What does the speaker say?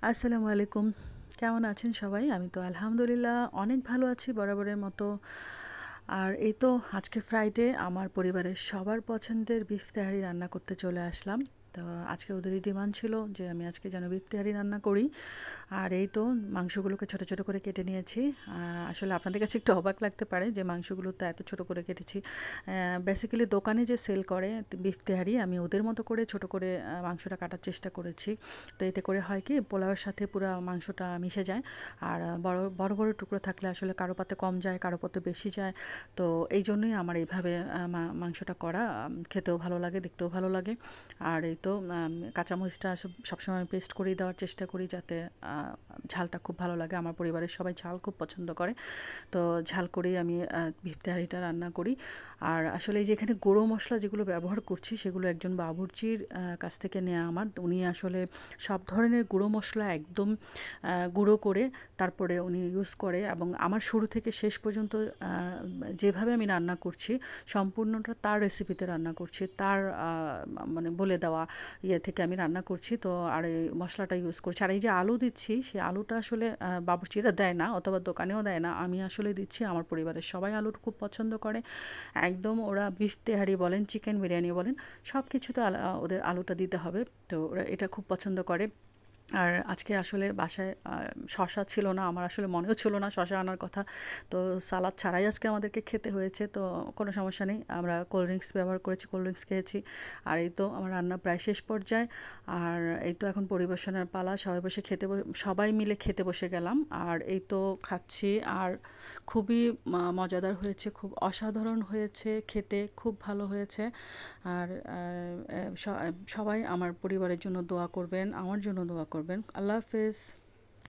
আসসালামু আলাইকুম। কেমন আছেন সবাই? আমি তো আলহামদুলিল্লাহ অনেক ভালো আছি বরাবরের মতো। আর এই তো আজকে ফ্রাইডে আমার পরিবারের সবার পছন্দের বিফ তেহারি রান্না করতে চলে আসলাম। তো আজকে ওদেরই ডিমান্ড ছিল যে আমি আজকে যেন বিফ তেহারি রান্না করি। আর এই তো মাংসগুলোকে ছোট, ছোট করে কেটে নিয়েছি। আসলে আপনাদের কাছে একটু অবাক লাগতে পারে যে মাংসগুলো তো এত ছোট করে কেটেছি। বেসিক্যালি দোকানে যে সেল করে বিফ তেহারি আমি ওদের মতো করে ছোট করে মাংসটা কাটার চেষ্টা করেছি। তো এতে করে হয় কি পোলাওয়ের সাথে পুরা মাংসটা মিশে যায়। আর বড় বড় বড় টুকরো থাকলে আসলে কারো পাতে কম যায়, কারো পাতে বেশি যায়। তো এই জন্যই আমার এইভাবে মাংসটা করা। খেতেও ভালো লাগে, দেখতেও ভালো লাগে। আর এই তো কাঁচামরিচটা সবসময় পেস্ট করেই দেওয়ার চেষ্টা করি যাতে ঝালটা খুব ভালো লাগে। আমার পরিবারের সবাই ঝাল খুব পছন্দ করে। তো ঝাল করেই আমি বিফ তেহারিটা রান্না করি। আর আসলে এই যে এখানে গুঁড়ো মশলা যেগুলো ব্যবহার করছি সেগুলো একজন বাবুর্চির কাছ থেকে নেওয়া আমার। উনি আসলে সব ধরনের গুঁড়ো মশলা একদম গুঁড়ো করে তারপরে উনি ইউজ করে এবং আমার শুরু থেকে শেষ পর্যন্ত যেভাবে আমি রান্না করছি সম্পূর্ণটা তার রেসিপিতে রান্না করছি, তার মানে বলে দেওয়া থেকে আমি রান্না করছি। তো আর এই মশলাটা ইউজ করছি। আর এই যে আলু দিচ্ছি সেই আলুটা আসলে বাবুর্চিরা দেয় না অথবা দোকানেও দেয় না, আমি আসলে দিচ্ছি। আমার পরিবারের সবাই আলু খুব পছন্দ করে। একদম ওরা বিফ তেহারি বলেন, চিকেন বিরিয়ানি বলেন, সব কিছুতে ওদের আলুটা দিতে হবে। তো ওরা এটা খুব পছন্দ করে। আর আজকে আসলে বাসায় শসা ছিল না, আমার আসলে মনেও ছিল না শসা আনার কথা। তো সালাদ ছাড়াই আজকে আমাদেরকে খেতে হয়েছে। তো কোনো সমস্যা নেই, আমরা কোল্ড ড্রিঙ্কস ব্যবহার করেছি, কোল্ড ড্রিঙ্কস খেয়েছি। আর এই তো আমার রান্না প্রায় শেষ পর্যায়ে। আর এই তো এখন পরিবেশনের পালা, সবাই বসে সবাই মিলে খেতে বসে গেলাম। আর এই তো খাচ্ছি। আর খুবই মজাদার হয়েছে, খুব অসাধারণ হয়েছে খেতে, খুব ভালো হয়েছে। আর সবাই আমার পরিবারের জন্য দোয়া করবেন, আমার জন্য দোয়া করবেন। আল্লাহ হাফেজ।